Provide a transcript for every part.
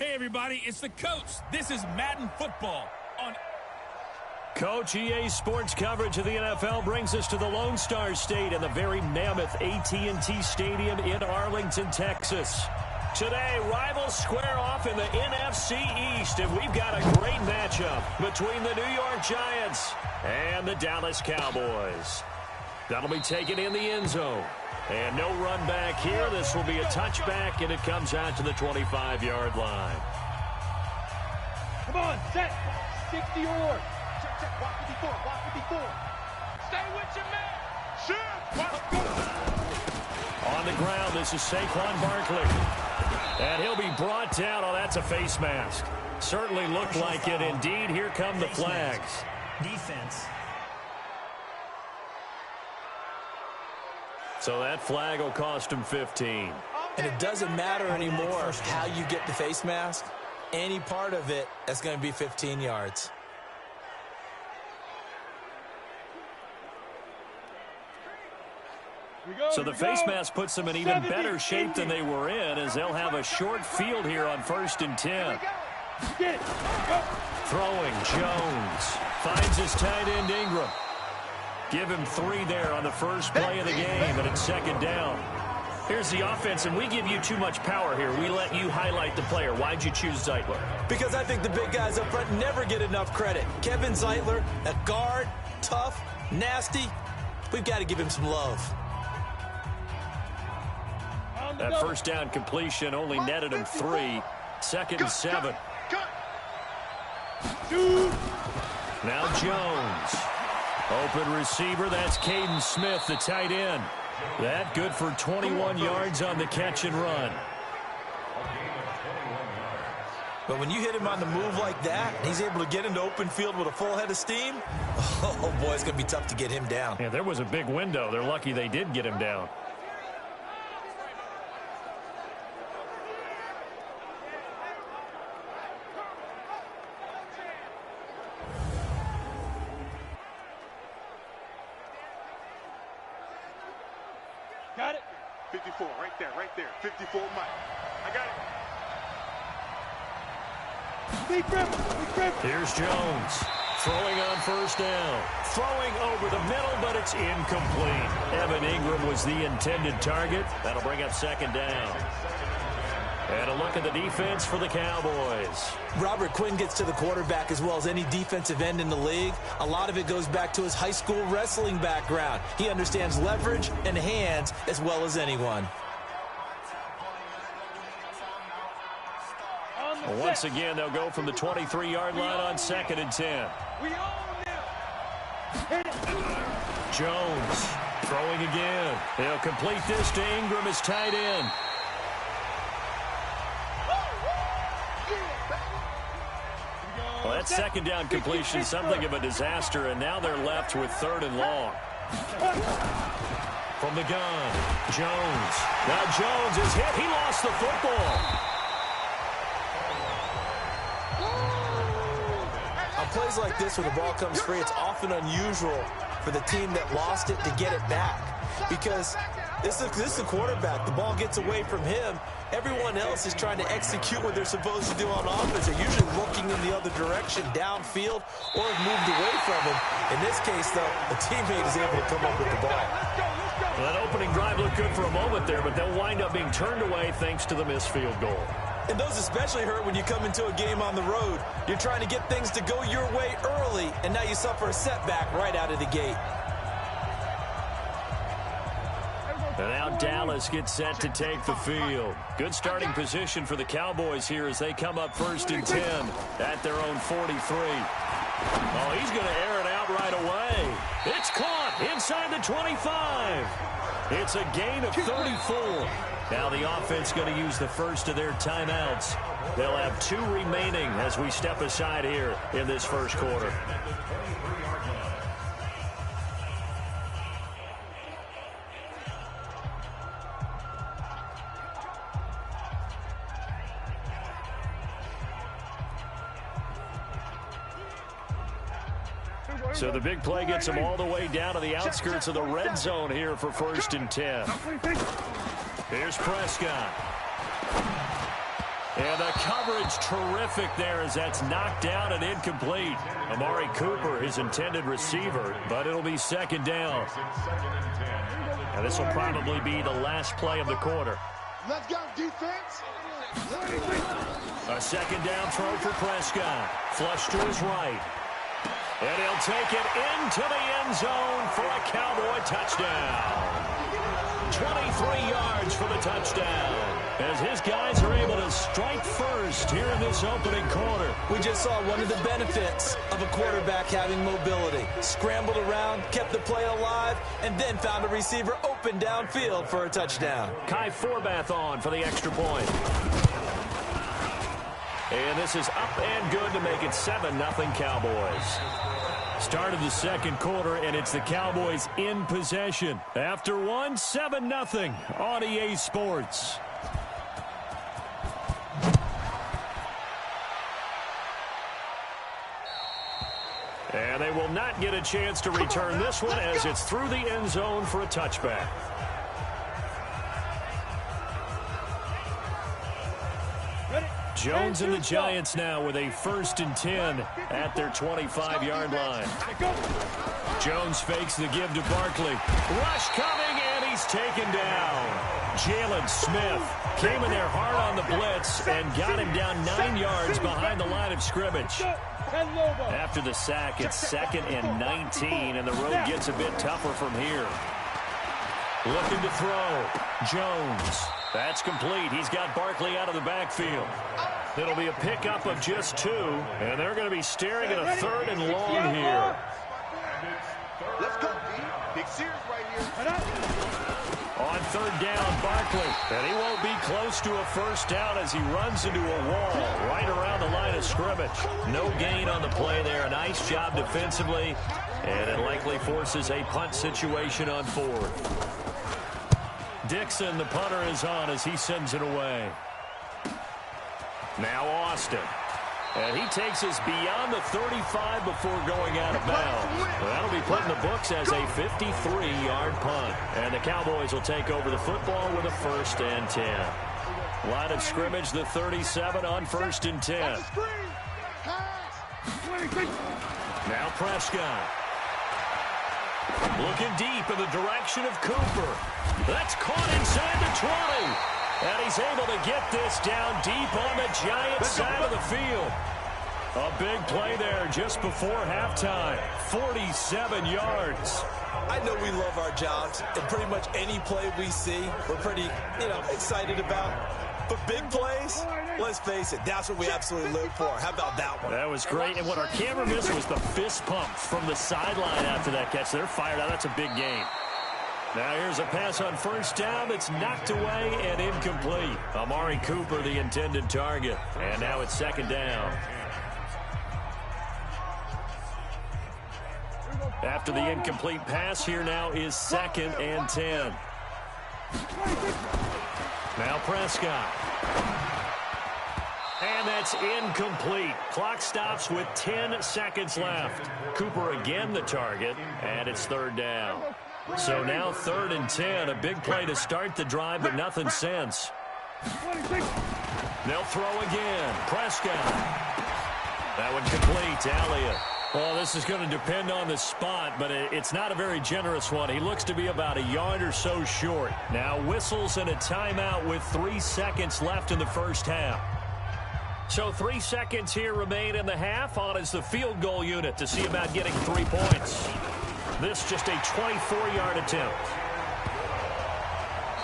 Hey, everybody, it's the coach. This is Madden Football on... Coach, EA Sports coverage of the NFL brings us to the Lone Star State and the very mammoth AT&T Stadium in Arlington, Texas. Today, rivals square off in the NFC East, and we've got a great matchup between the New York Giants and the Dallas Cowboys. That'll be taken in the end zone. And no run back here. This will be a touchback, and it comes out to the 25-yard line. Come on, set. 60 or. Check. Walk 54. Stay with your man. Shoot. On the ground, this is Saquon Barkley. And he'll be brought down. Oh, that's a face mask. Certainly looked like it. Indeed, here come the flags. Defense. So that flag will cost him 15. And it doesn't matter anymore how you get the face mask. Any part of it, that's going to be 15 yards. So the face mask puts them in even better shape than they were in, as they'll have a short field here on 1st and 10. Throwing, Jones. Finds his tight end, Ingram. Give him 3 there on the first play of the game, and it's 2nd down. Here's the offense, and we give you too much power here. We let you highlight the player. Why'd you choose Zeitler? Because I think the big guys up front never get enough credit. Kevin Zeitler, a guard, tough, nasty. We've got to give him some love. That first down completion only netted him 3. 2nd and 7. Now Jones. Open receiver, that's Caden Smith, the tight end. That good for 21 yards on the catch and run. But when you hit him on the move like that, he's able to get into open field with a full head of steam. Oh, boy, it's going to be tough to get him down. Yeah, there was a big window. They're lucky they did get him down. Got it. 54, right there. 54, Mike. I got it. Here's Jones. Throwing on 1st down. Throwing over the middle, but it's incomplete. Evan Ingram was the intended target. That'll bring up 2nd down. And a look at the defense for the Cowboys. Robert Quinn gets to the quarterback as well as any defensive end in the league. A lot of it goes back to his high school wrestling background. He understands leverage and hands as well as anyone. Well, once again, they'll go from the 23-yard line on 2nd and 10. Jones throwing again. He'll complete this to Ingram, his tight end. Well, that 2nd down completion, something of a disaster, and now they're left with 3rd and long. From the gun, Jones. Now Jones is hit. He lost the football. On plays like this where the ball comes free, it's often unusual for the team that lost it to get it back. Because this is the quarterback. The ball gets away from him. Everyone else is trying to execute what they're supposed to do on offense. They're usually looking in the other direction, downfield, or have moved away from him. In this case, though, the teammate is able to come up with the ball. Well, that opening drive looked good for a moment there, but they'll wind up being turned away thanks to the missed field goal. And those especially hurt when you come into a game on the road. You're trying to get things to go your way early, and now you suffer a setback right out of the gate. And now Dallas gets set to take the field. Good starting position for the Cowboys here as they come up 1st and 10 at their own 43. Oh, he's going to air it out right away. It's caught inside the 25. It's a gain of 34. Now the offense going to use the first of their timeouts. They'll have 2 remaining as we step aside here in this first quarter. So the big play gets them all the way down to the outskirts of the red zone here for 1st and 10. Here's Prescott. And the coverage terrific there as that's knocked down and incomplete. Amari Cooper, his intended receiver, but it'll be second down. And this will probably be the last play of the quarter. Let's go, defense. A second down throw for Prescott. Flush to his right. And he'll take it into the end zone for a Cowboy touchdown. 23 yards for the touchdown. As his guys are able to strike first here in this opening quarter. We just saw one of the benefits of a quarterback having mobility. Scrambled around, kept the play alive, and then found a receiver open downfield for a touchdown. Kai Forbath on for the extra point. And this is up and good to make it 7-0 Cowboys. Start of the second quarter, and it's the Cowboys in possession. After one, 7-0 on EA Sports. And they will not get a chance to return this one as it's through the end zone for a touchback. Jones and the Giants now with a 1st and 10 at their 25-yard line. Jones fakes the give to Barkley. Rush coming, and he's taken down. Jalen Smith came in there hard on the blitz and got him down 9 yards behind the line of scrimmage. After the sack, it's 2nd and 19, and the road gets a bit tougher from here. Looking to throw. Jones. That's complete. He's got Barkley out of the backfield. It'll be a pickup of just 2, and they're going to be staring at a 3rd and long here. Let's go, D. Big Sears right here. On 3rd down, Barkley. And he won't be close to a first down as he runs into a wall right around the line of scrimmage. No gain on the play there. A nice job defensively, and it likely forces a punt situation on 4th. Dixon, the punter, is on as he sends it away. Now Austin. And he takes us beyond the 35 before going out of bounds. Well, that'll be put in the books as a 53-yard punt. And the Cowboys will take over the football with a 1st and 10. Line of scrimmage, the 37 on 1st and 10. Now Prescott. Looking deep in the direction of Cooper. That's caught inside the 20. And he's able to get this down deep on the Giants side of the field. A big play there just before halftime. 47 yards. I know we love our jobs, and pretty much any play we see, we're pretty, excited about. But big plays, let's face it, that's what we absolutely live for. How about that one? That was great. And what our camera missed was the fist pump from the sideline after that catch. They're fired out. That's a big game. Now here's a pass on 1st down that's knocked away and incomplete. Amari Cooper, the intended target. And now it's 2nd down. After the incomplete pass, here now is 2nd and 10. Now Prescott. And that's incomplete. Clock stops with 10 seconds left. Cooper again the target, and it's 3rd down. So now 3rd and 10, a big play to start the drive, but nothing since. They'll throw again. Prescott. That one complete. Elliott. Well, this is going to depend on the spot, but it's not a very generous one. He looks to be about a yard or so short. Now whistles and a timeout with 3 seconds left in the first half. So 3 seconds here remain in the half. On is the field goal unit to see about getting 3 points. This just a 24-yard attempt.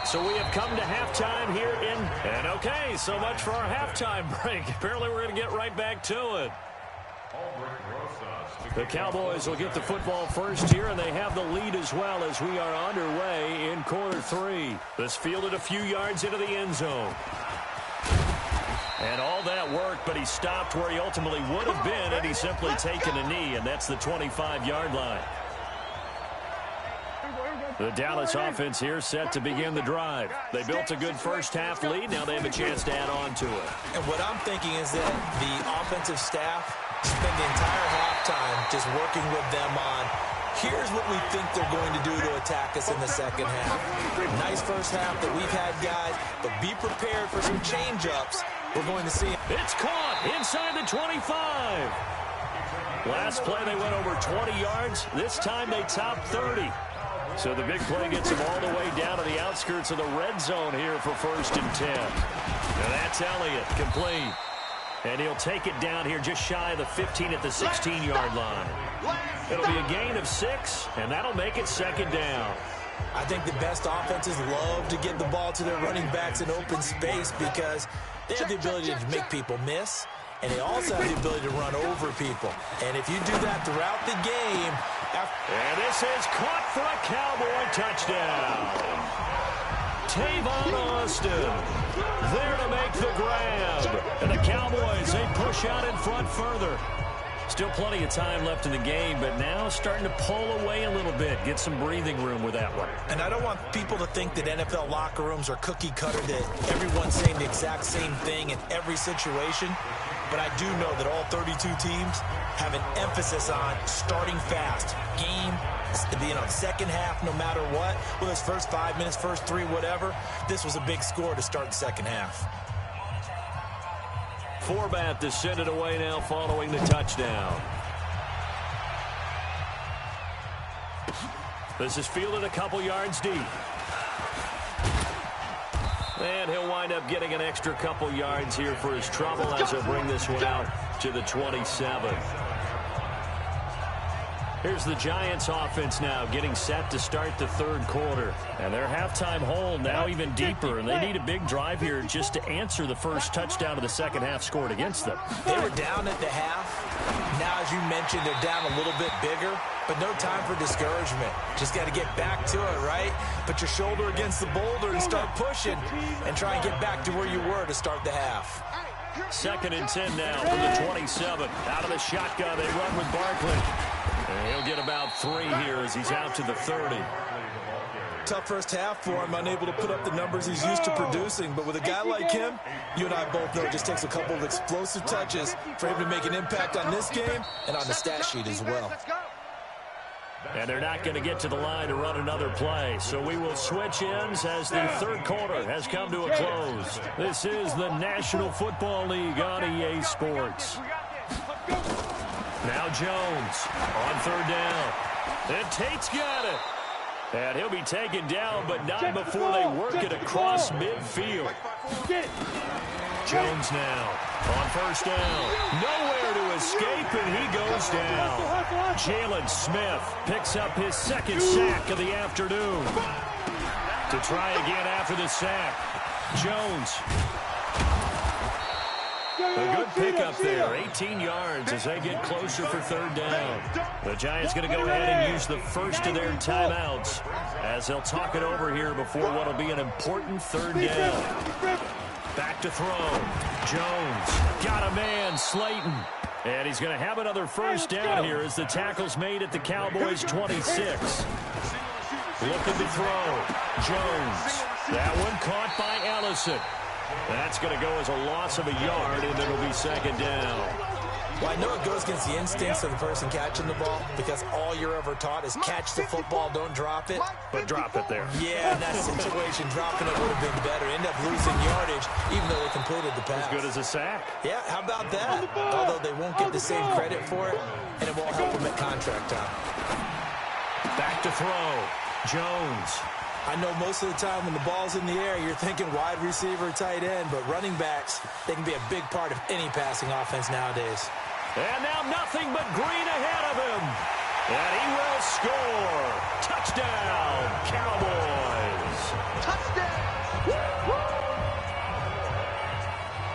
So we have come to halftime here and okay, so much for our halftime break. Apparently we're going to get right back to it. The Cowboys will get the football first here, and they have the lead as well as we are underway in quarter 3. This fielded a few yards into the end zone. And all that work, but he stopped where he ultimately would have been had he simply taken a knee, and that's the 25-yard line. The Dallas offense here set to begin the drive. They built a good first half lead. Now they have a chance to add on to it. And what I'm thinking is that the offensive staff spend the entire halftime just working with them on, here's what we think they're going to do to attack us in the second half. Nice first half that we've had, guys, but be prepared for some change-ups we're going to see. It's caught inside the 25. Last play they went over 20 yards. This time they topped 30. So the big play gets them all the way down to the outskirts of the red zone here for 1st and 10. And that's Elliott, complete. And he'll take it down here just shy of the 15 at the 16-yard line. It'll be a gain of 6, and that'll make it 2nd down. I think the best offenses love to get the ball to their running backs in open space because they have the ability to make people miss, and they also have the ability to run over people. And if you do that throughout the game... And this is caught for a Cowboy touchdown. Tavon Austin there to make the grab. And the Cowboys, they push out in front further. Still plenty of time left in the game, but now starting to pull away a little bit. Get some breathing room with that one. And I don't want people to think that NFL locker rooms are cookie cutter, that everyone's saying the exact same thing in every situation. But I do know that all 32 teams have an emphasis on starting fast. Game, second half, no matter what. Whether it's first 5 minutes, first 3, whatever. This was a big score to start the second half. Forbath to send it away now following the touchdown. This is fielded a couple yards deep. And he'll wind up getting an extra couple yards here for his trouble as he'll bring this one out to the 27. Here's the Giants offense now getting set to start the 3rd quarter. And their halftime hole now even deeper. And they need a big drive here just to answer the first touchdown of the second half scored against them. They were down at the half. Now, as you mentioned, they're down a little bit bigger. But no time for discouragement. Just got to get back to it, right? Put your shoulder against the boulder and start pushing. And try and get back to where you were to start the half. 2nd and 10 now from the 27. Out of the shotgun, they run with Barkley. And he'll get about 3 here as he's out to the 30. Tough first half for him, unable to put up the numbers he's used to producing. But with a guy like him, you and I both know it just takes a couple of explosive touches for him to make an impact on this game and on the stat sheet as well. And they're not going to get to the line to run another play. So we will switch ends as the 3rd quarter has come to a close. This is the National Football League on EA Sports. Now Jones on 3rd down. And Tate's got it. And he'll be taken down, but not before they work it across midfield. Jones now on 1st down. Nowhere to escape, and he goes down. Jalen Smith picks up his 2nd sack of the afternoon. To try again after the sack. Jones. A good pickup there, 18 yards as they get closer for 3rd down. The Giants going to go ahead and use the first of their timeouts as they'll talk it over here before what will be an important 3rd down. Back to throw. Jones got a man, Slayton. And he's going to have another 1st down here as the tackle's made at the Cowboys' 26. Looking to throw. Jones. That one caught by Ellison. That's going to go as a loss of a yard, and it'll be 2nd down. Well, I know it goes against the instincts of the person catching the ball because all you're ever taught is catch the football, don't drop it. But drop it there. Yeah, in that situation, dropping it would have been better. End up losing yardage, even though they completed the pass. As good as a sack. Yeah, how about that? Although they won't get the same credit for it, and it won't help them at contract time. Back to throw. Jones. I know most of the time when the ball's in the air, you're thinking wide receiver, tight end, but running backs, they can be a big part of any passing offense nowadays. And now nothing but green ahead of him. And he will score. Touchdown, Cowboys. Touchdown.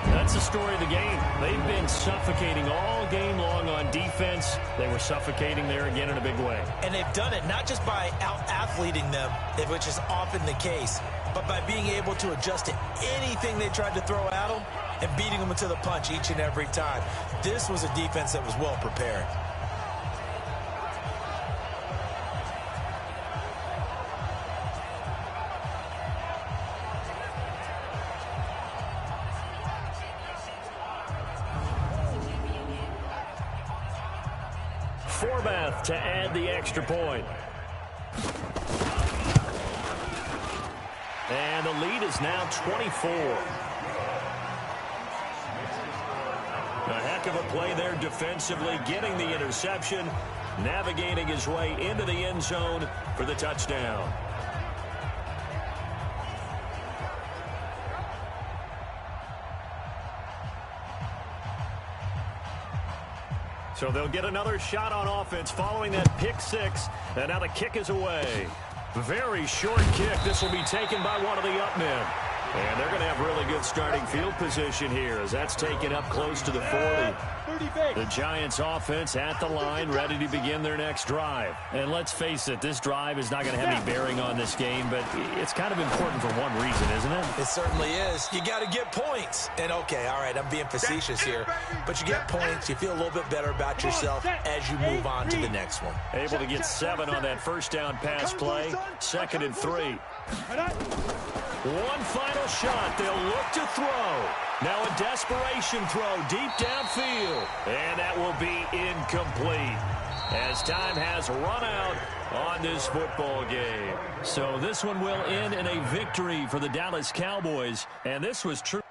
That's the story of the game. They've been suffocating all game long on defense. They were suffocating there again in a big way. And they've done it not just by out-athleting them, which is often the case, but by being able to adjust to anything they tried to throw at them and beating them to the punch each and every time. This was a defense that was well prepared. Forbath to add the extra point. And the lead is now 24. Heck of a play there defensively, getting the interception, navigating his way into the end zone for the touchdown. So they'll get another shot on offense following that pick six, and now the kick is away. Very short kick. This will be taken by one of the up men. And they're going to have really good starting field position here as that's taken up close to the 40. The Giants offense at the line, ready to begin their next drive. And let's face it, this drive is not going to have any bearing on this game, but it's kind of important for one reason, isn't it? It certainly is. You got to get points. And okay, all right, I'm being facetious here, but you get points, you feel a little bit better about yourself as you move on to the next one. Able to get 7 on that first down pass play. 2nd and 3. One final shot. They'll look to throw. Now a desperation throw deep downfield. And that will be incomplete as time has run out on this football game. So this one will end in a victory for the Dallas Cowboys. And this was true.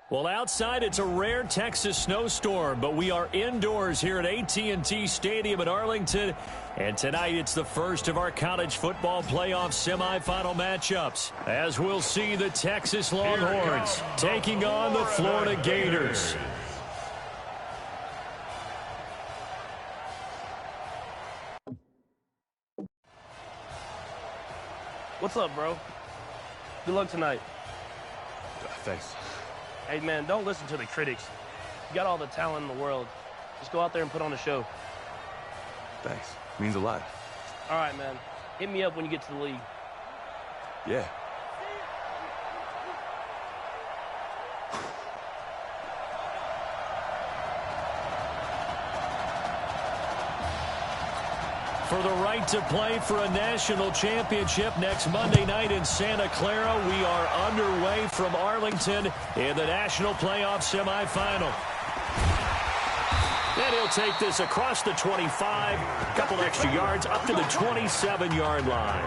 Well, outside it's a rare Texas snowstorm, but we are indoors here at AT&T Stadium in Arlington. And tonight it's the first of our college football playoff semifinal matchups, as we'll see the Texas Longhorns taking on the Florida Gators. What's up, bro? Good luck tonight. Thanks. Hey, man, don't listen to the critics. You got all the talent in the world. Just go out there and put on a show. Thanks. Means a lot. All right, man. Hit me up when you get to the league. Yeah. For the right to play for a national championship next Monday night in Santa Clara, we are underway from Arlington in the national playoff semifinal. And he'll take this across the 25, a couple extra yards up to the 27-yard line.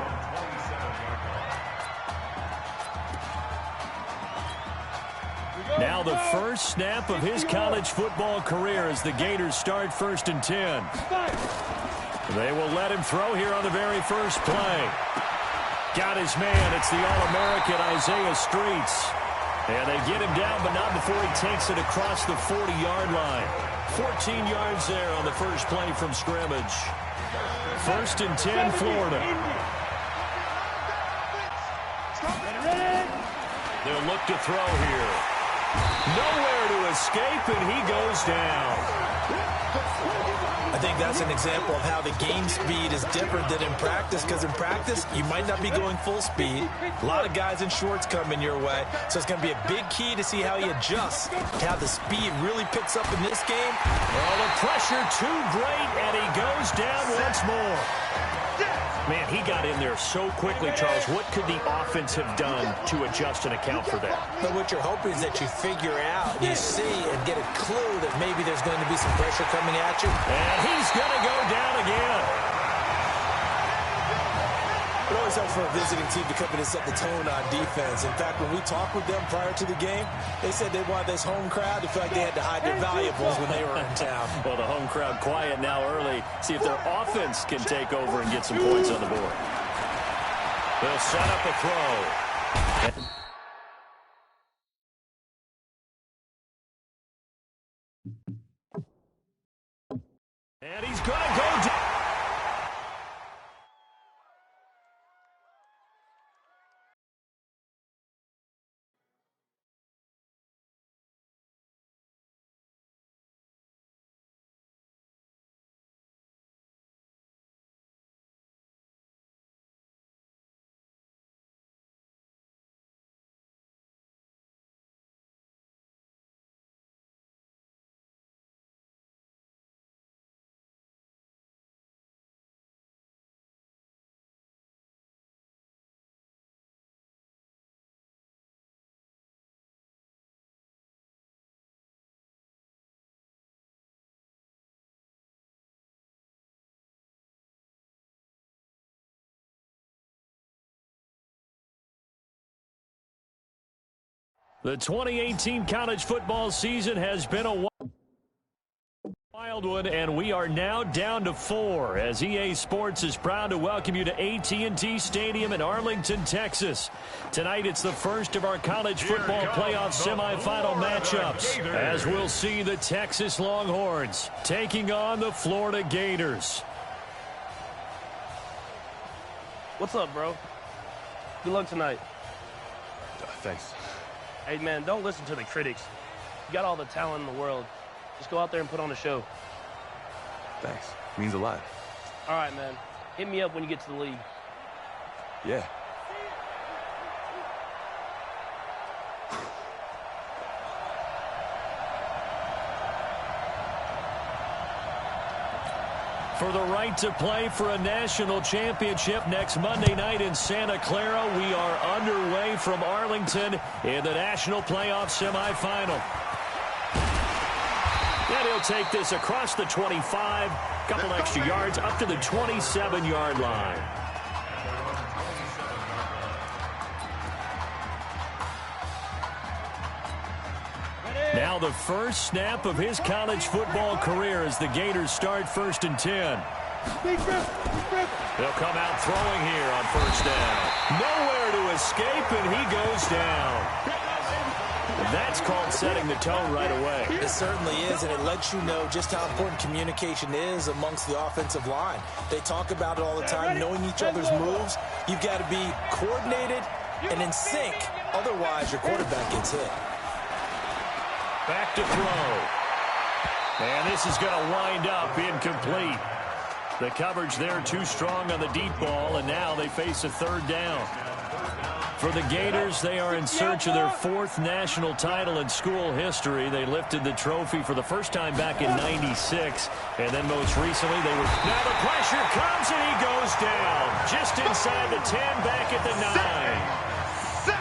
Now the first snap of his college football career as the Gators start 1st and 10. They will let him throw here on the very first play. Got his man. It's the All-American Isaiah Streets. And they get him down, but not before he takes it across the 40-yard line. 14 yards there on the first play from scrimmage. 1st and 10, Florida. They'll look to throw here. Nowhere to escape, and he goes down. I think that's an example of how the game speed is different than in practice, because in practice, you might not be going full speed. A lot of guys in shorts coming your way, so it's going to be a big key to see how he adjusts, how the speed really picks up in this game. Well, the pressure too great, and he goes down once more. Man, he got in there so quickly, Charles. What could the offense have done to adjust and account for that? But what you're hoping is that you figure out, you see, and get a clue that maybe there's going to be some pressure coming at you. And he's going to go down again. It always helps for a visiting team to come in and set the tone on defense. In fact, when we talked with them prior to the game, they said they wanted this home crowd to feel like they had to hide their valuables when they were in town. Well, the home crowd quiet now early. See if their offense can take over and get some points on the board. They'll set up a throw. And he's going to go down. The 2018 college football season has been a wild one, and we are now down to 4 as EA Sports is proud to welcome you to AT&T Stadium in Arlington, Texas. Tonight it's the first of our college football playoff semifinal matchups, as we'll see the Texas Longhorns taking on the Florida Gators. What's up, bro? Good luck tonight. Thanks. Hey, man, don't listen to the critics. You got all the talent in the world. Just go out there and put on a show. Thanks. Means a lot. All right, man. Hit me up when you get to the league. Yeah. For the right to play for a national championship next Monday night in Santa Clara, we are underway from Arlington in the national playoff semifinal. And he'll take this across the 25, couple extra yards up to the 27-yard line. Now the first snap of his college football career as the Gators start 1st and 10. They'll come out throwing here on 1st down. Nowhere to escape, and he goes down. That's called setting the tone right away. It certainly is, and it lets you know just how important communication is amongst the offensive line. They talk about it all the time, knowing each other's moves. You've got to be coordinated and in sync. Otherwise, your quarterback gets hit. Back to throw. And this is going to wind up incomplete. The coverage there too strong on the deep ball, and now they face a 3rd down. For the Gators, they are in search of their 4th national title in school history. They lifted the trophy for the first time back in '96, and then most recently they were... Now the pressure comes, and he goes down. Just inside the 10, back at the 9.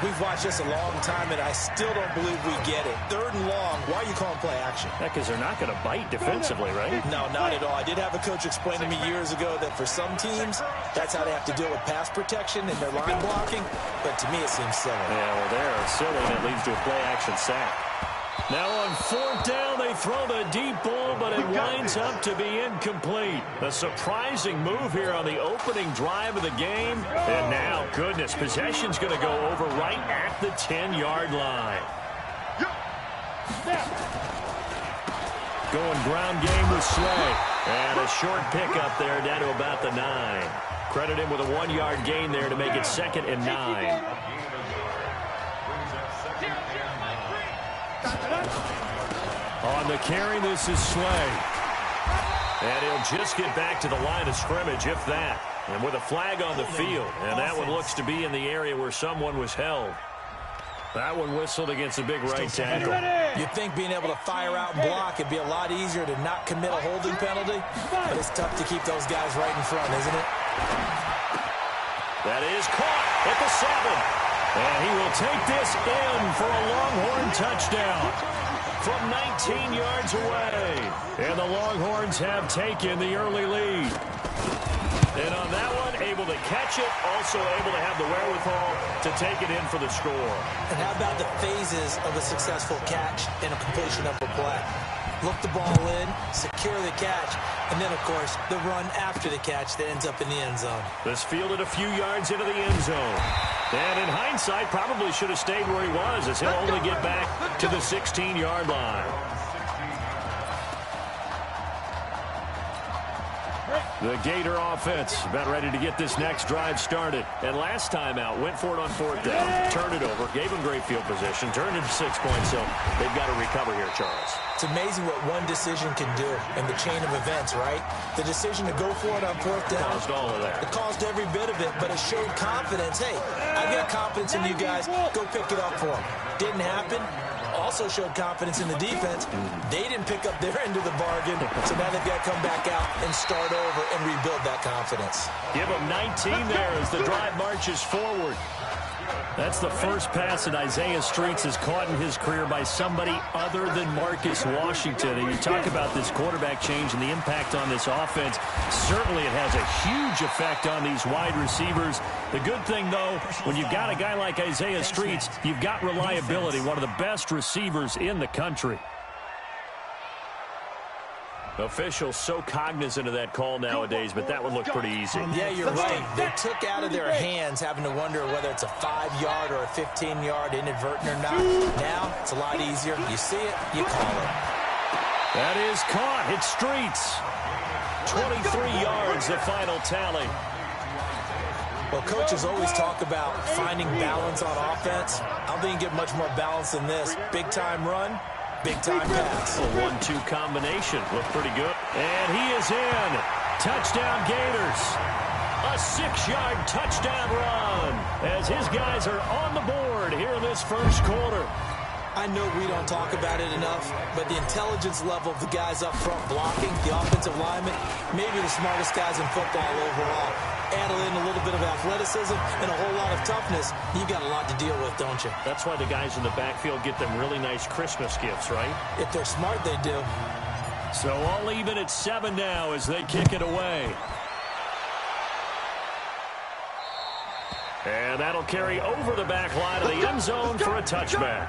We've watched this a long time, and I still don't believe we get it. 3rd and long, why are you calling play action? Because they're not going to bite defensively, right? No, not at all. I did have a coach explain to me years ago that for some teams, that's how they have to deal with pass protection and their line blocking. But to me, it seems silly. Yeah, well, they're silly, and it leads to a play-action sack. Now on 4th down, they throw the deep ball, but it winds up to be incomplete. A surprising move here on the opening drive of the game. And now, goodness, possession's going to go over right at the 10-yard line. Going ground game with Slay. And a short pickup there down to about the 9. Credit him with a 1-yard gain there to make it 2nd and 9. On the carry, this is Slay. And he'll just get back to the line of scrimmage, if that. And with a flag on the field. And that one looks to be in the area where someone was held. That one whistled against a big right tackle. You'd think being able to fire out and block it'd be a lot easier to not commit a holding penalty. But it's tough to keep those guys right in front, isn't it? That is caught at the 7. And he will take this in for a Longhorn touchdown from 19 yards away. And the Longhorns have taken the early lead. And on that one, able to catch it, also able to have the wherewithal to take it in for the score. And how about the phases of a successful catch and a completion of a play? Look the ball in, secure the catch, and then, of course, the run after the catch that ends up in the end zone. This fielded a few yards into the end zone. And in hindsight, probably should have stayed where he was, as he'll only get back to the 16-yard line. The Gator offense about ready to get this next drive started. And last time out, went for it on 4th down, turned it over, gave them great field position, turned it to 6 points, so they've got to recover here, Charles. It's amazing what one decision can do in the chain of events, right? The decision to go for it on 4th down. Caused all of that. It caused every bit of it, but it showed confidence. Hey, I've got confidence in you guys. Go pick it up for them. Didn't happen. Also showed confidence in the defense. They didn't pick up their end of the bargain, so now they've got to come back out and start over and rebuild that confidence. Give them 19 there as the drive marches forward. That's the first pass that Isaiah Streets has caught in his career by somebody other than Marcus Washington. And you talk about this quarterback change and the impact on this offense. Certainly it has a huge effect on these wide receivers. The good thing, though, when you've got a guy like Isaiah Streets, you've got reliability, one of the best receivers in the country. Officials so cognizant of that call nowadays, but that one looked pretty easy. Yeah, you're right. They took out of their hands having to wonder whether it's a 5-yard or a 15-yard inadvertent or not. Now, it's a lot easier. You see it, you call it. That is caught. It's Streets. 23 yards, the final tally. Well, coaches always talk about finding balance on offense. I don't think you get much more balance than this. Big-time run. Big-time pass. A 1-2 combination. Looked pretty good. And he is in. Touchdown Gators. A 6-yard touchdown run as his guys are on the board here in this first quarter. I know we don't talk about it enough, but the intelligence level of the guys up front blocking, the offensive linemen, maybe the smartest guys in football overall. Add in a little bit of athleticism and a whole lot of toughness, you've got a lot to deal with, don't you? That's why the guys in the backfield get them really nice Christmas gifts, right? If they're smart, they do. So all even at 7 now as they kick it away. And that'll carry over the back line of the end zone for a touchback.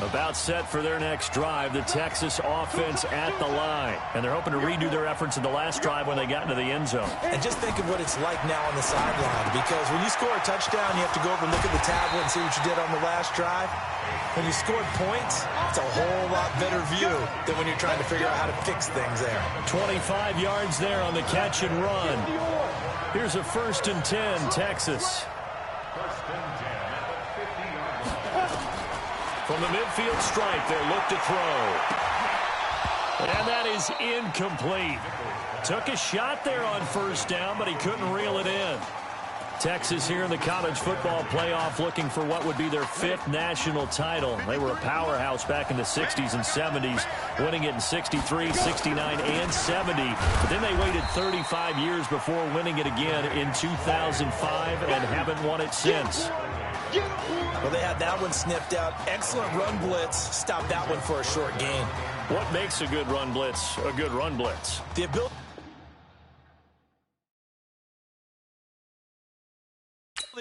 About set for their next drive, the Texas offense at the line. And they're hoping to redo their efforts in the last drive when they got into the end zone. And just think of what it's like now on the sideline, because when you score a touchdown, you have to go over and look at the tablet and see what you did on the last drive. When you scored points, it's a whole lot better view than when you're trying to figure out how to fix things there. 25 yards there on the catch and run. Here's a 1st and 10, Texas. From the midfield stripe, they'll look to throw. And that is incomplete. Took a shot there on 1st down, but he couldn't reel it in. Texas here in the college football playoff looking for what would be their 5th national title. They were a powerhouse back in the 60s and 70s, winning it in 63, 69, and 70. But then they waited 35 years before winning it again in 2005 and haven't won it since. Well, they had that one sniffed out. Excellent run blitz. Stopped that one for a short gain. What makes a good run blitz a good run blitz? The ability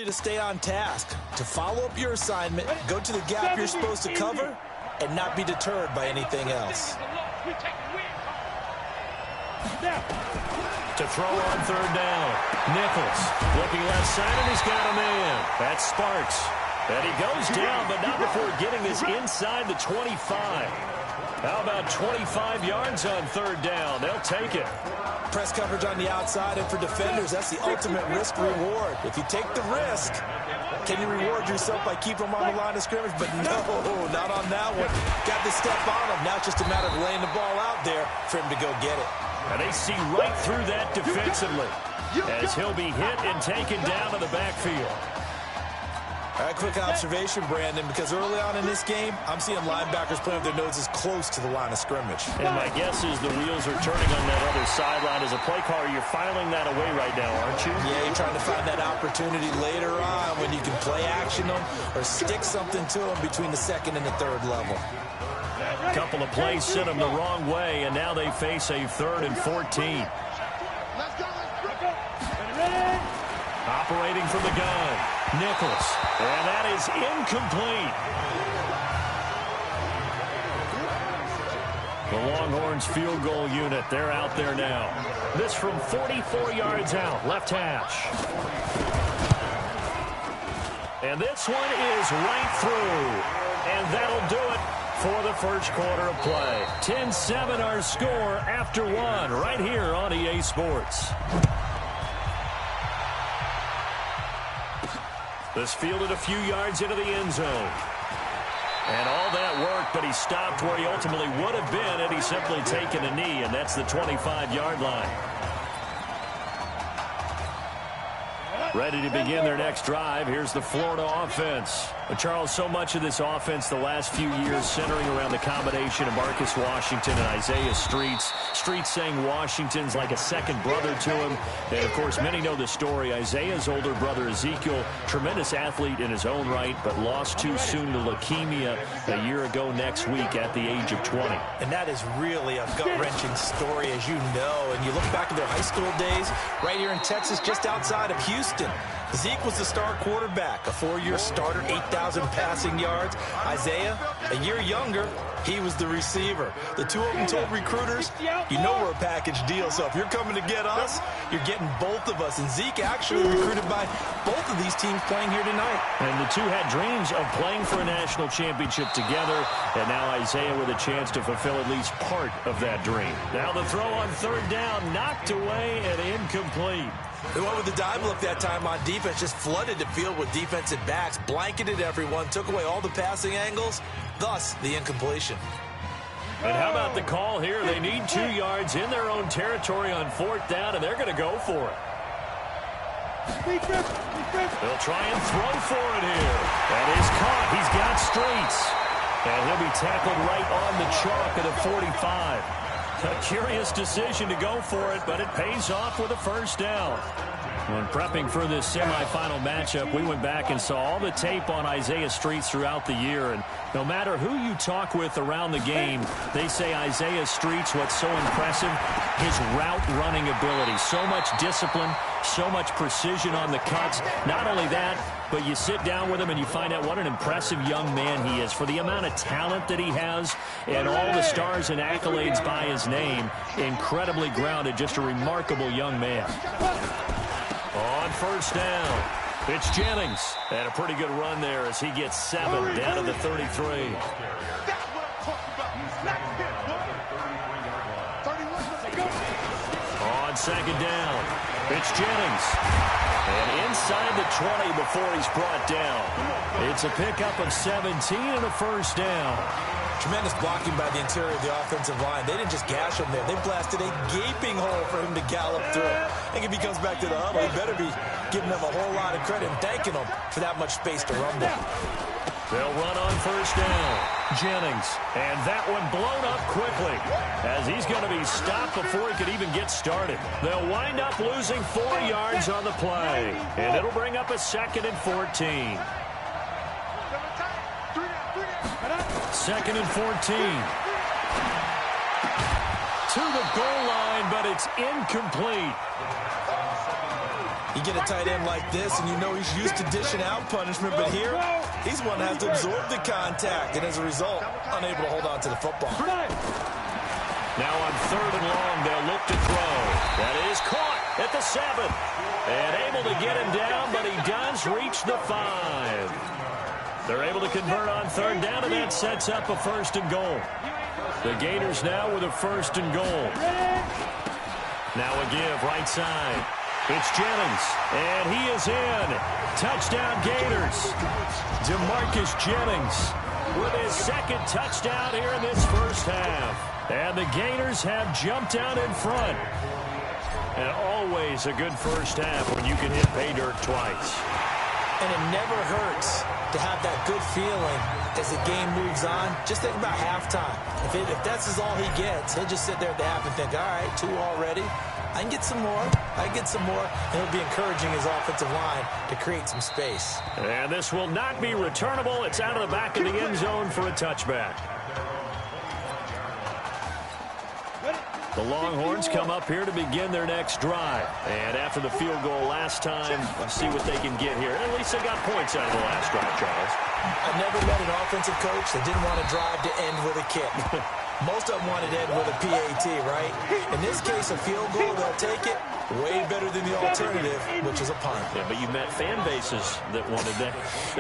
to stay on task, to follow up your assignment, go to the gap you're supposed to cover, and not be deterred by anything else. To throw on 3rd down. Nichols looking left side, and he's got a man. That's Sparks. And he goes down, but not before getting his inside the 25. How about 25 yards on 3rd down? They'll take it. Press coverage on the outside, and for defenders, that's the ultimate risk-reward. If you take the risk, can you reward yourself by keeping them on the line of scrimmage? But no, not on that one. Got to step on him. Now it's just a matter of laying the ball out there for him to go get it. And they see right through that defensively as he'll be hit and taken down to the backfield. All right, quick observation, Brandon, because early on in this game, I'm seeing linebackers playing with their noses close to the line of scrimmage. And my guess is the wheels are turning on that other sideline. As a play caller, you're filing that away right now, aren't you? Yeah, you're trying to find that opportunity later on when you can play action them or stick something to them between the 2nd and the 3rd level. A couple of plays sent them the wrong way, and now they face a 3rd and 14. Operating from the gun, Nichols. And that is incomplete. The Longhorns field goal unit, they're out there now. This from 44 yards out, left hash. And this one is right through. And that'll do it for the 1st quarter of play. 10-7 our score after 1 right here on EA Sports. This fielded a few yards into the end zone. And all that work, but he stopped where he ultimately would have been had he simply taken a knee, and that's the 25-yard line. Ready to begin their next drive. Here's the Florida offense. But Charles, so much of this offense the last few years centering around the combination of Marcus Washington and Isaiah Streets. Streets saying Washington's like a second brother to him. And, of course, many know the story. Isaiah's older brother, Ezekiel, tremendous athlete in his own right, but lost too soon to leukemia a year ago next week at the age of 20. And that is really a gut-wrenching story, as you know. And you look back at their high school days right here in Texas, just outside of Houston. Zeke was the star quarterback, a 4-year starter, 8,000 passing yards. Isaiah, a year younger, he was the receiver. The two of them told recruiters, you know we're a package deal, so if you're coming to get us, you're getting both of us. And Zeke actually recruited by both of these teams playing here tonight. And the two had dreams of playing for a national championship together, and now Isaiah with a chance to fulfill at least part of that dream. Now the throw on 3rd down, knocked away and incomplete. They went with the dive look that time on defense, just flooded the field with defensive backs, blanketed everyone, took away all the passing angles, thus the incompletion. And how about the call here? They need 2 yards in their own territory on 4th down, and they're going to go for it. They'll try and throw for it here. That is caught. He's got Streets. And he'll be tackled right on the chalk at the 45. A curious decision to go for it, but it pays off with a 1st down. When prepping for this semifinal matchup, we went back and saw all the tape on Isaiah Streets throughout the year. And no matter who you talk with around the game, they say Isaiah Streets, what's so impressive, his route running ability. So much discipline, so much precision on the cuts. Not only that, but you sit down with him and you find out what an impressive young man he is. For the amount of talent that he has and all the stars and accolades by his name, incredibly grounded, just a remarkable young man. On first down, it's Jennings. And a pretty good run there as he gets 7 down to the 33. On second down, it's Jennings. And inside the 20 before he's brought down. It's a pickup of 17 and a first down. Tremendous blocking by the interior of the offensive line. They didn't just gash him there. They blasted a gaping hole for him to gallop through. I think if he comes back to the huddle, he better be giving them a whole lot of credit and thanking them for that much space to rumble. They'll run on first down. Jennings. And that one blown up quickly as he's going to be stopped before he could even get started. They'll wind up losing 4 yards on the play. And it'll bring up a 2nd and 14. 2nd and 14. To the goal line, but it's incomplete. You get a tight end like this, and you know he's used to dishing out punishment, but here, he's one that has to absorb the contact, and as a result, unable to hold on to the football. Now on 3rd and long, they'll look to throw. That is caught at the 7. And able to get him down, but he does reach the 5. They're able to convert on 3rd down, and that sets up a 1st and goal. The Gators now with a 1st and goal. Now a give right side. It's Jennings, and he is in. Touchdown Gators. DeMarcus Jennings with his 2nd touchdown here in this first half. And the Gators have jumped out in front. And always a good first half when you can hit pay dirt twice. And it never hurts to have that good feeling as the game moves on. Just think about halftime. If that's all he gets, he'll just sit there at the half and think, all right, 2 already. I can get some more. I can get some more. And he'll be encouraging his offensive line to create some space. And this will not be returnable. It's out of the back of the end zone for a touchback. The Longhorns come up here to begin their next drive. And after the field goal last time, let's see what they can get here. At least they got points out of the last drive, Charles. I've never met an offensive coach that didn't want to drive to end with a kick. Most of them wanted to end with a PAT, right? In this case, a field goal, they'll take it. Way better than the alternative, which is a punt. Yeah, but you met fan bases that wanted that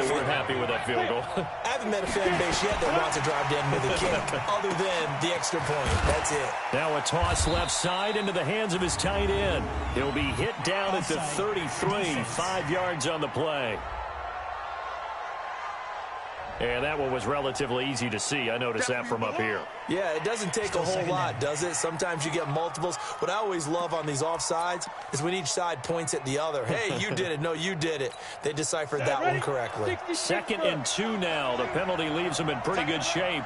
weren't happy with that field goal. I haven't met a fan base yet that wants to drive to end with a kick, other than the extra point. That's it. Now a toss left side into the hands of his tight end. He'll be hit down at the 33, 5 yards on the play. And that one was relatively easy to see. I noticed that from up here. Yeah, it doesn't take a whole lot, does it? Sometimes you get multiples. What I always love on these offsides is when each side points at the other. Hey, you did it. No, you did it. They deciphered that one correctly. 2nd and 2 now. The penalty leaves them in pretty good shape.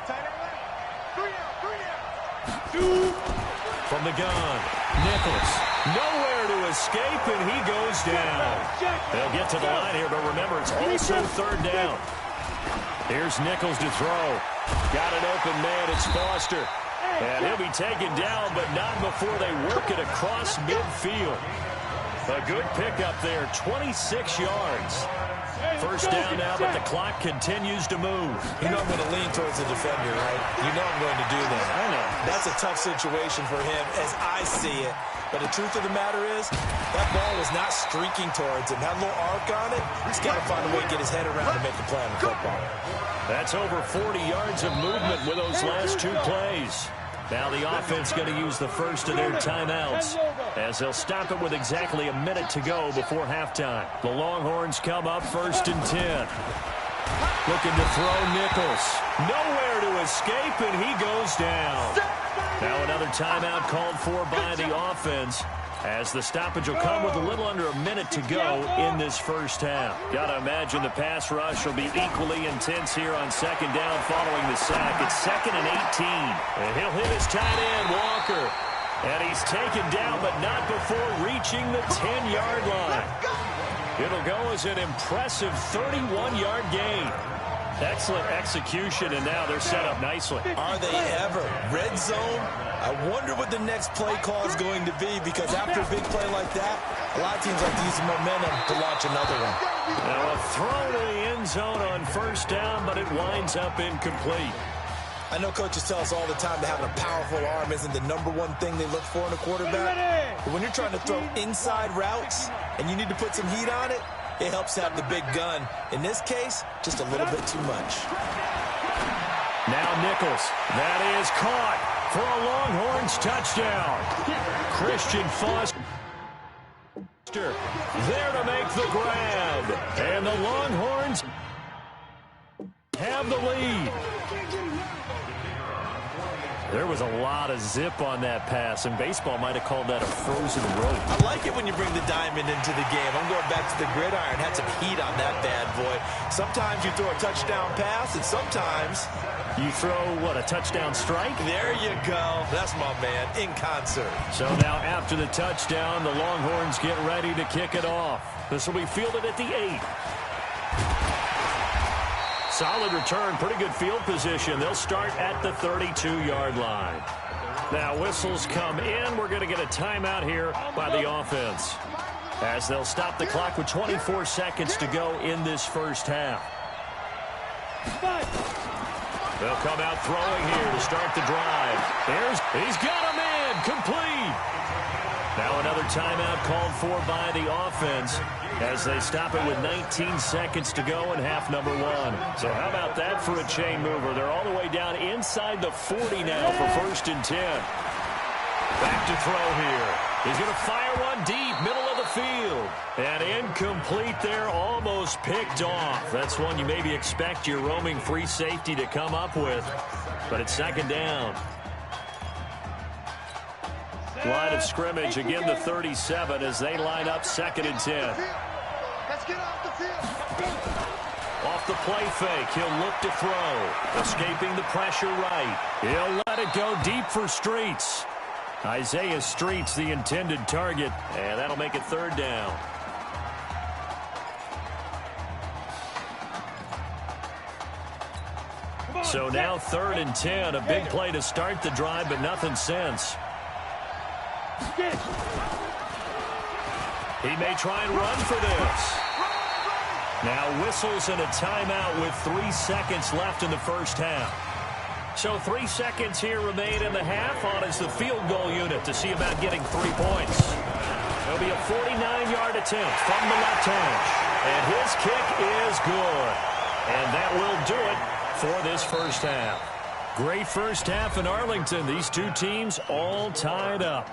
From the gun, Nichols. Nowhere to escape, and he goes down. They'll get to the line here, but remember, it's also 3rd down. Here's Nichols to throw. Got an open man. It's Foster. And he'll be taken down, but not before they work it across midfield. A good pickup there, 26 yards. First down now, but the clock continues to move. You know I'm going to lean towards the defender, right? You know I'm going to do that. I know. That's a tough situation for him as I see it. But the truth of the matter is, that ball was not streaking towards him. Had a little arc on it. He's got to find a way to get his head around and make a play on the football. That's over 40 yards of movement with those last 2 plays. Now the offense going to use the first of their timeouts as they'll stop it with exactly a minute to go before halftime. The Longhorns come up 1st and 10. Looking to throw Nichols. Nowhere to escape, and he goes down. Now another timeout called for by the offense as the stoppage will come with a little under a minute to go in this first half. Got to imagine the pass rush will be equally intense here on 2nd down following the sack. It's 2nd and 18. And he'll hit his tight end, Walker. And he's taken down, but not before reaching the 10-yard line. It'll go as an impressive 31-yard gain. Excellent execution, and now they're set up nicely. Are they ever? Red zone? I wonder what the next play call is going to be, because after a big play like that, a lot of teams like to use the momentum to launch another one. Now a throw to the end zone on first down, but it winds up incomplete. I know coaches tell us all the time that having a powerful arm isn't the #1 thing they look for in a quarterback. But when you're trying to throw inside routes and you need to put some heat on it, it helps have the big gun. In this case, just a little bit too much. Now Nichols. That is caught for a Longhorns touchdown. Christian Foster there to make the grab. And the Longhorns have the lead. There was a lot of zip on that pass, and baseball might have called that a frozen rope. I like it when you bring the diamond into the game. I'm going back to the gridiron. Had some heat on that bad boy. Sometimes you throw a touchdown pass, and sometimes you throw, what, a touchdown strike? There you go. That's my man, in concert. So now after the touchdown, the Longhorns get ready to kick it off. This will be fielded at the 8. Solid return, pretty good field position. They'll start at the 32-yard line. Now whistles come in. We're going to get a timeout here by the offense, as they'll stop the clock with 24 seconds to go in this first half. They'll come out throwing here to start the drive. He's got him in, complete. Now another timeout called for by the offense, as they stop it with 19 seconds to go in half number 1. So how about that for a chain mover? They're all the way down inside the 40 now for 1st and 10. Back to throw here. He's going to fire one deep, middle of the field. And incomplete there, almost picked off. That's one you maybe expect your roaming free safety to come up with. But it's 2nd down. Line of scrimmage, again the 37 as they line up 2nd and 10. Let's get off the field. Off the play fake, he'll look to throw. Escaping the pressure right. He'll let it go deep for Streets. Isaiah Streets, the intended target, and that'll make it 3rd down. So now 3rd and 10, a big play to start the drive, but nothing since. He may try and run for this. Now whistles and a timeout with 3 seconds left in the first half. So 3 seconds here remain in the half on as the field goal unit to see about getting 3 points. It'll be a 49-yard attempt from the left hash. And his kick is good. And that will do it for this first half. Great first half in Arlington. These two teams all tied up.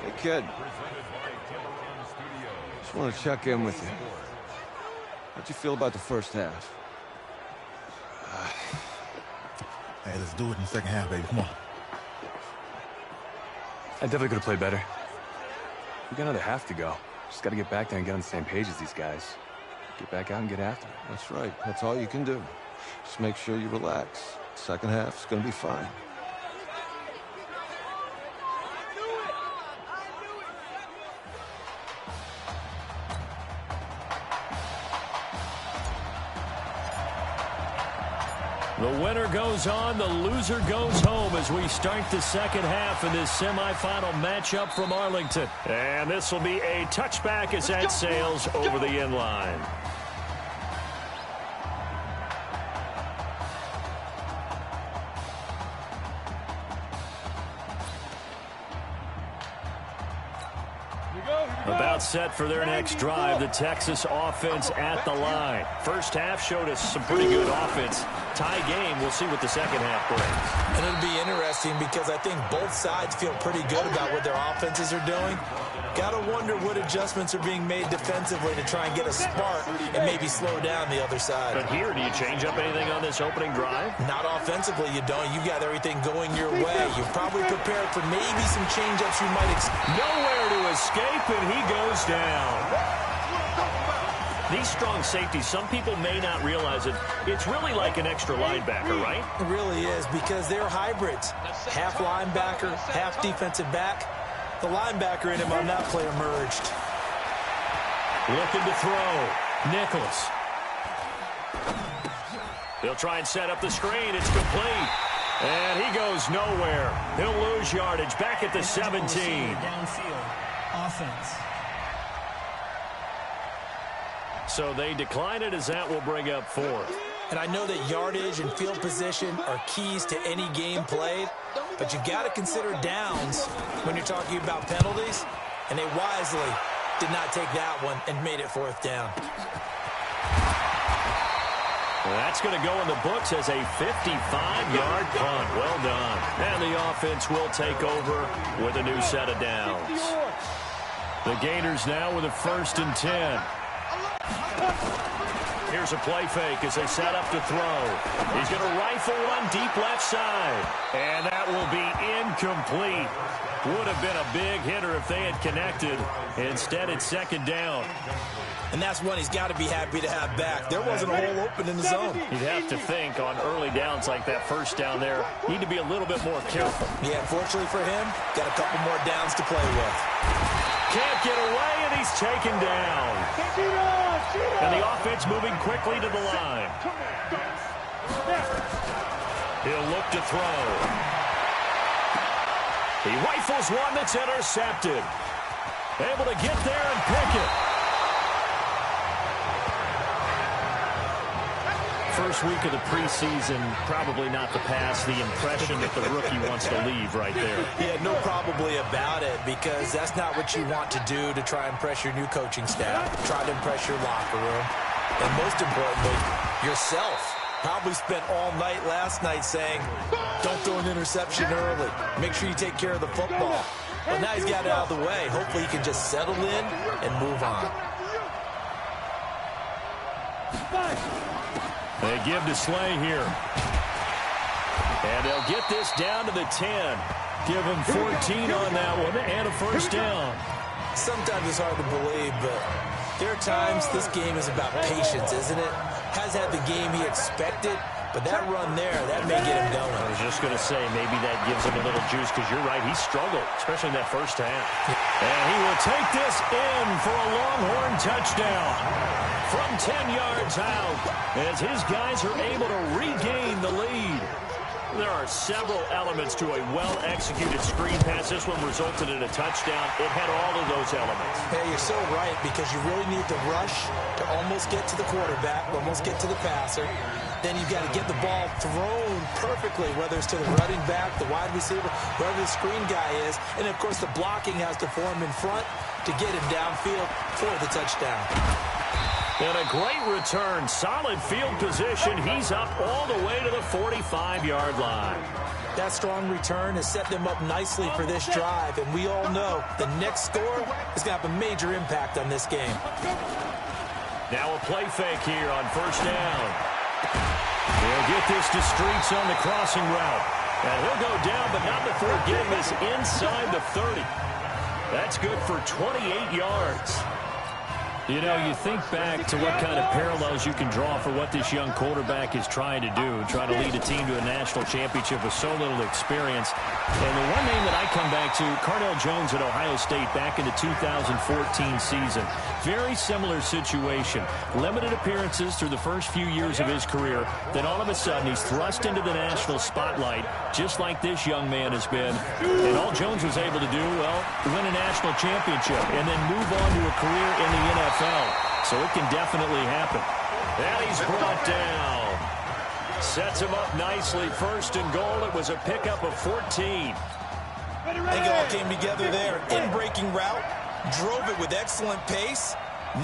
Hey, kid. Just want to check in with you. How'd you feel about the first half? Hey, let's do it in the second half, baby. Come on. I definitely could have played better. We got another half to go. Just got to get back there and get on the same page as these guys. Get back out and get after it. That's right. That's all you can do. Just make sure you relax. Second half's going to be fine. The winner goes on, the loser goes home as we start the second half in this semifinal matchup from Arlington. And this will be a touchback as that sails over the end line. About set for their next drive, the Texas offense at the line. First half showed us some pretty good offense. Tie game, we'll see what the second half brings. And it'll be interesting because I think both sides feel pretty good about what their offenses are doing. Gotta wonder what adjustments are being made defensively to try and get a spark and maybe slow down the other side. But here, do you change up anything on this opening drive? Not offensively, you don't. You got everything going your way. You've probably prepared for maybe some change-ups you might expect. Nowhere to escape, and he goes down. These strong safeties, some people may not realize it. It's really like an extra linebacker, right? It really is, because they're hybrids. Half linebacker, half defensive back. The linebacker in him on that play emerged. Looking to throw. Nichols. He'll try and set up the screen. It's complete. And he goes nowhere. He'll lose yardage back at the 17. Downfield. Offense. So they decline it, as that will bring up fourth. And I know that yardage and field position are keys to any game played, but you've got to consider downs when you're talking about penalties, and they wisely did not take that one and made it fourth down. Well, that's going to go in the books as a 55-yard punt. Well done. And the offense will take over with a new set of downs. The Gators now with a 1st and 10. Here's a play fake as they set up to throw. He's going to rifle one deep left side. And that will be incomplete. Would have been a big hitter if they had connected. Instead, it's 2nd down. And that's one he's got to be happy to have back. There wasn't a hole open in the zone. You'd have to think on early downs like that, 1st down there, need to be a little bit more careful. Yeah, fortunately for him, got a couple more downs to play with. Can't get away, and he's taken down. And the offense moving quickly to the line. He'll look to throw. He rifles one that's intercepted. Able to get there and pick it. First week of the preseason, probably not the pass, the impression that the rookie wants to leave right there. Yeah, no probably about it, because that's not what you want to do to try and impress your new coaching staff, try to impress your locker room, and most importantly, yourself. Probably spent all night last night saying, don't throw an interception early. Make sure you take care of the football. But now he's got it out of the way. Hopefully he can just settle in and move on. They give to Slay here. And they'll get this down to the 10. Give him 14 on that one and a 1st down. Sometimes it's hard to believe, but there are times this game is about patience, isn't it? Has had the game he expected, but that run there, that may get him going. I was just going to say, maybe that gives him a little juice, because you're right, he struggled, especially in that 1st half. And he will take this in for a Longhorn touchdown from 10 yards out, as his guys are able to regain the lead. There are several elements to a well-executed screen pass. This one resulted in a touchdown. It had all of those elements. Hey, you're so right, because you really need the rush to almost get to the quarterback, almost get to the passer. Then you've got to get the ball thrown perfectly, whether it's to the running back, the wide receiver, wherever the screen guy is. And, of course, the blocking has to form in front to get him downfield for the touchdown. And a great return. Solid field position. He's up all the way to the 45-yard line. That strong return has set them up nicely for this drive. And we all know the next score is going to have a major impact on this game. Now a play fake here on 1st down. He'll get this to Streets on the crossing route. And he'll go down, but not before getting this inside the 30. That's good for 28 yards. You know, you think back to what kind of parallels you can draw for what this young quarterback is trying to do, trying to lead a team to a national championship with so little experience. And the one name that I come back to, Cardell Jones at Ohio State back in the 2014 season. Very similar situation. Limited appearances through the first few years of his career. Then all of a sudden, he's thrust into the national spotlight, just like this young man has been. And all Jones was able to do, well, win a national championship and then move on to a career in the NFL. So it can definitely happen. And he's brought down. Sets him up nicely. 1st and goal. It was a pickup of 14. I think it all came together there. In-breaking route. Drove it with excellent pace.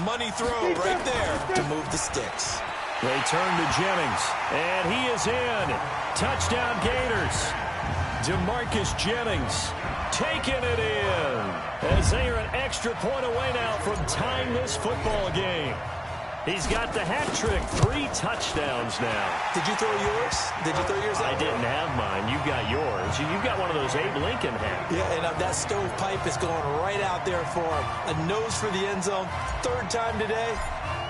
Money throw right there to move the sticks. They turn to Jennings. And he is in. Touchdown Gators. DeMarcus Jennings taking it in, as they are an extra point away now from tying this football game. He's got the hat trick. 3 touchdowns now. Did you throw yours? Did you throw yours out? I didn't have mine. You got yours. You got one of those Abe Lincoln hats. Yeah, and that stovepipe is going right out there for him. A nose for the end zone. 3rd time today.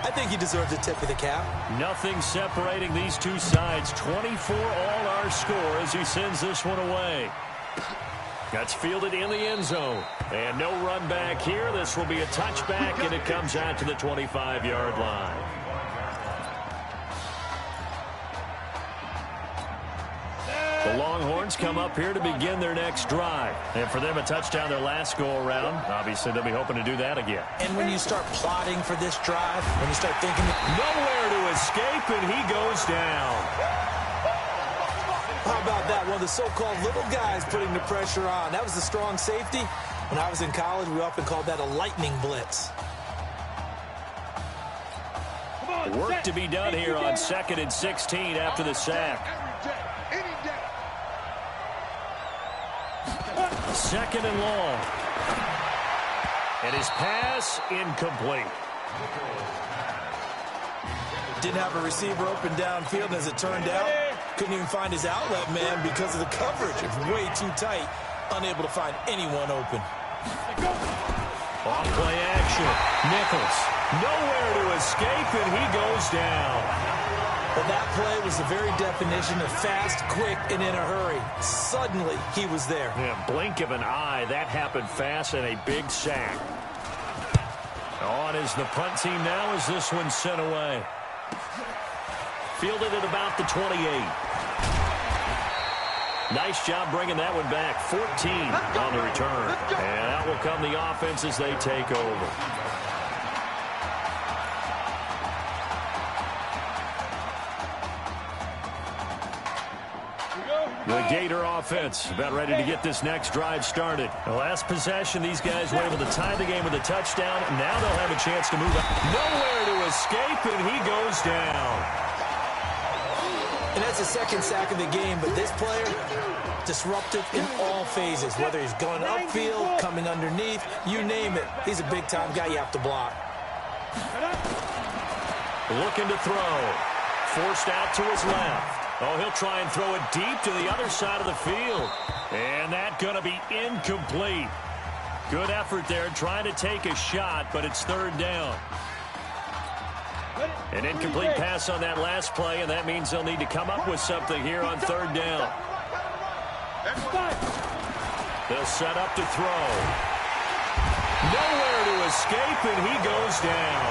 I think he deserves a tip of the cap. Nothing separating these two sides. 24 all our score as he sends this one away. That's fielded in the end zone. And no run back here. This will be a touchback, and it comes out to the 25-yard line. The Longhorns come up here to begin their next drive. And for them, a touchdown their last go-around. Obviously, they'll be hoping to do that again. And when you start plotting for this drive, when you start thinking... Nowhere to escape, and he goes down. How about that? One of the so-called little guys putting the pressure on. That was the strong safety. When I was in college, we often called that a lightning blitz. Work to be done here on 2nd and 16 after the sack. 2nd and long. And his pass incomplete. Didn't have a receiver open downfield, as it turned out. Couldn't even find his outlet man because of the coverage. It's way too tight. Unable to find anyone open. Off play action. Nichols. Nowhere to escape, and he goes down. But that play was the very definition of fast, quick, and in a hurry. Suddenly, he was there. Yeah, blink of an eye. That happened fast and a big sack. On is the punt team now as this one's sent away. Fielded at about the 28. Nice job bringing that one back. 14 on the return. And out will come the offense as they take over. The Gator offense about ready to get this next drive started. The last possession, these guys were able to tie the game with a touchdown. Now they'll have a chance to move up. Nowhere to escape, and he goes down. And that's the 2nd sack of the game, but this player, disruptive in all phases, whether he's going upfield, coming underneath, you name it. He's a big-time guy you have to block. Looking to throw. Forced out to his left. Oh, he'll try and throw it deep to the other side of the field. And that's going to be incomplete. Good effort there trying to take a shot, but it's 3rd down. An incomplete pass on that last play, and that means they'll need to come up with something here on 3rd down. They'll set up to throw. Nowhere to escape, and he goes down.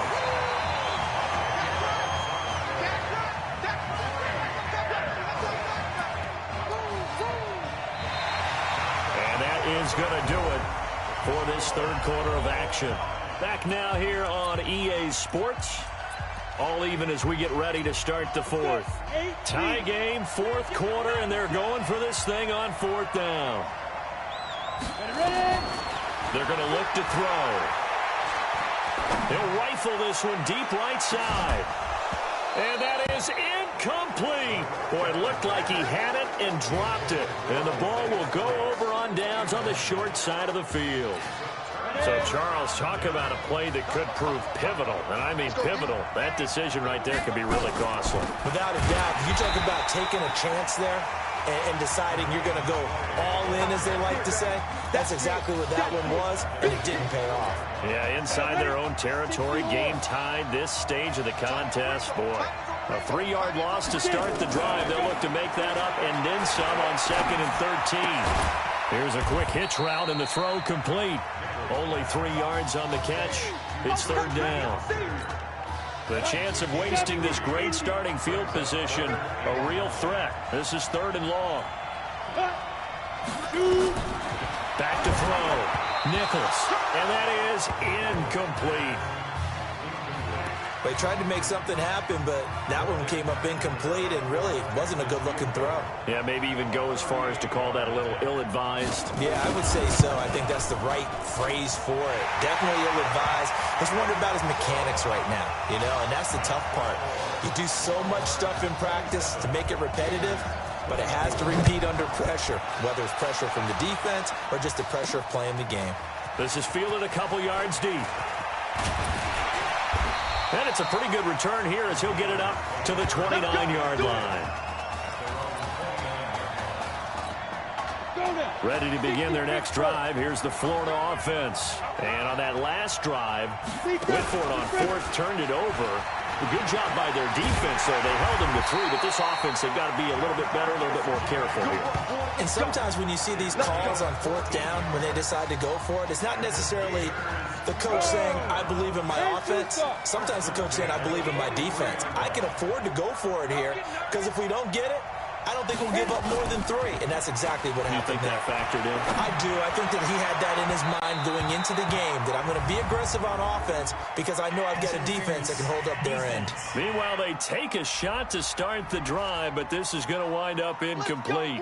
And that is going to do it for this 3rd quarter of action. Back now here on EA Sports. All even as we get ready to start the 4th. Tie game, 4th quarter, and they're going for this thing on 4th down. They're going to look to throw. He'll rifle this one deep right side. And that is incomplete. Boy, it looked like he had it and dropped it. And the ball will go over on downs on the short side of the field. So, Charles, talk about a play that could prove pivotal. And I mean pivotal. That decision right there could be really costly. Without a doubt. You talk about taking a chance there and deciding you're going to go all in, as they like to say. That's exactly what that one was, and it didn't pay off. Yeah, inside their own territory, game tied this stage of the contest. Boy, a 3-yard loss to start the drive. They'll look to make that up and then some on 2nd and 13. Here's a quick hitch route, and the throw complete. Only 3 yards on the catch. It's 3rd down. The chance of wasting this great starting field position, a real threat. This is 3rd and long. Back to throw. Nichols. And that is incomplete. They tried to make something happen, but that one came up incomplete and really wasn't a good-looking throw. Yeah, maybe even go as far as to call that a little ill-advised. Yeah, I would say so. I think that's the right phrase for it. Definitely ill-advised. I just wonder about his mechanics right now, you know, and that's the tough part. You do so much stuff in practice to make it repetitive, but it has to repeat under pressure, whether it's pressure from the defense or just the pressure of playing the game. This is fielded a couple yards deep. And it's a pretty good return here as he'll get it up to the 29-yard line. Ready to begin their next drive. Here's the Florida offense. And on that last drive, went for it on fourth, turned it over. A good job by their defense, though. They held them to 3, but this offense, they've got to be a little bit better, a little bit more careful here. And sometimes when you see these calls on fourth down, when they decide to go for it, it's not necessarily the coach saying, I believe in my offense. Sometimes the coach saying, I believe in my defense. I can afford to go for it here, because if we don't get it, I don't think we'll give up more than 3, and that's exactly what happened. You think that factored in? I do. I think that he had that in his mind going into the game, that I'm going to be aggressive on offense because I know I've got a defense that can hold up their end. Meanwhile, they take a shot to start the drive, but this is going to wind up incomplete.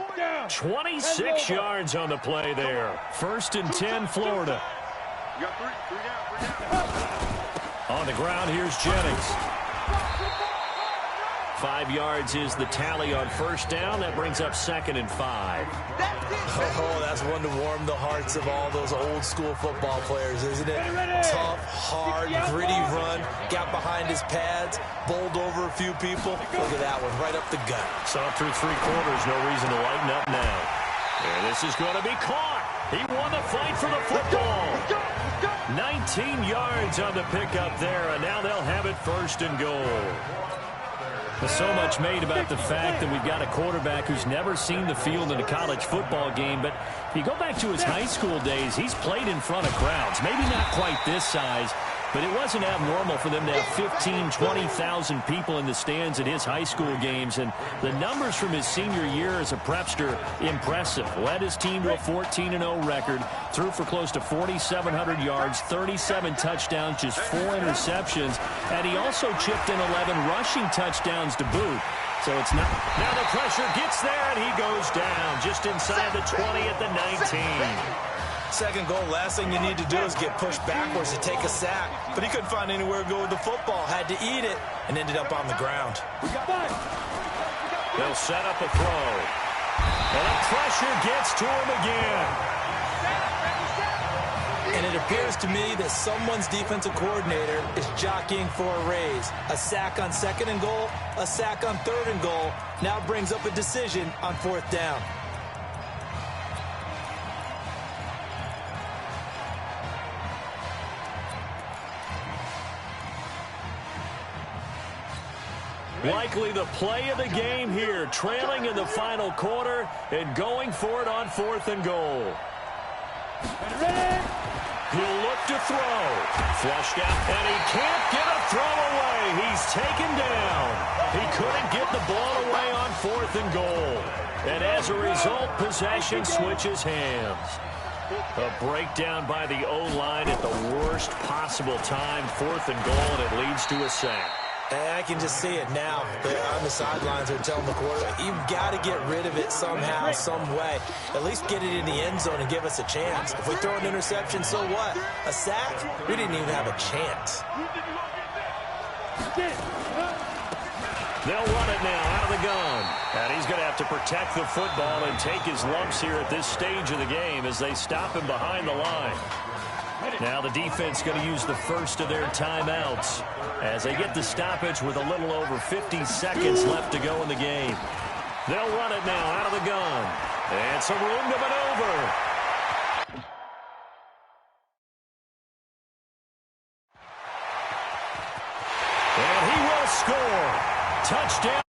26 yards on the play there. 1st and 10, Florida. You got 3 down. On the ground, here's Jennings. 5 yards is the tally on 1st down. That brings up 2nd and 5. Oh, that's one to warm the hearts of all those old school football players, isn't it? Tough, hard, gritty run. Got behind his pads, bowled over a few people. Look at that one, right up the gut. So through 3 quarters, no reason to lighten up now. And this is going to be caught. He won the fight for the football. 19 yards on the pickup there, and now they'll have it 1st and goal. So much made about the fact that we've got a quarterback who's never seen the field in a college football game. But if you go back to his high school days, he's played in front of crowds. Maybe not quite this size, but it wasn't abnormal for them to have 15,000, 20,000 people in the stands at his high school games. And the numbers from his senior year as a prepster, impressive. Led his team to a 14-0 record, threw for close to 4,700 yards, 37 touchdowns, just 4 interceptions. And he also chipped in 11 rushing touchdowns to boot. So it's not. Now the pressure gets there, and he goes down just inside the 20 at the 19. 2nd goal, last thing you need to do is get pushed backwards to take a sack. But he couldn't find anywhere to go with the football. Had to eat it and ended up on the ground. They'll set up a throw. And the pressure gets to him again. And it appears to me that someone's defensive coordinator is jockeying for a raise. A sack on 2nd and goal, a sack on 3rd and goal. Now brings up a decision on 4th down. Likely the play of the game here, trailing in the final quarter and going for it on 4th and goal. He'll look to throw. Flushed out, and he can't get a throw away. He's taken down. He couldn't get the ball away on 4th and goal. And as a result, possession switches hands. A breakdown by the O-line at the worst possible time. 4th and goal, and it leads to a sack. And I can just see it now. They're on the sidelines. They're telling the quarterback, you've got to get rid of it somehow, some way. At least get it in the end zone and give us a chance. If we throw an interception, so what? A sack? We didn't even have a chance. They'll run it now out of the gun. And he's going to have to protect the football and take his lumps here at this stage of the game as they stop him behind the line. Now the defense going to use the first of their timeouts as they get the stoppage with a little over 50 seconds left to go in the game. They'll run it now out of the gun. And some room to maneuver. And he will score. Touchdown.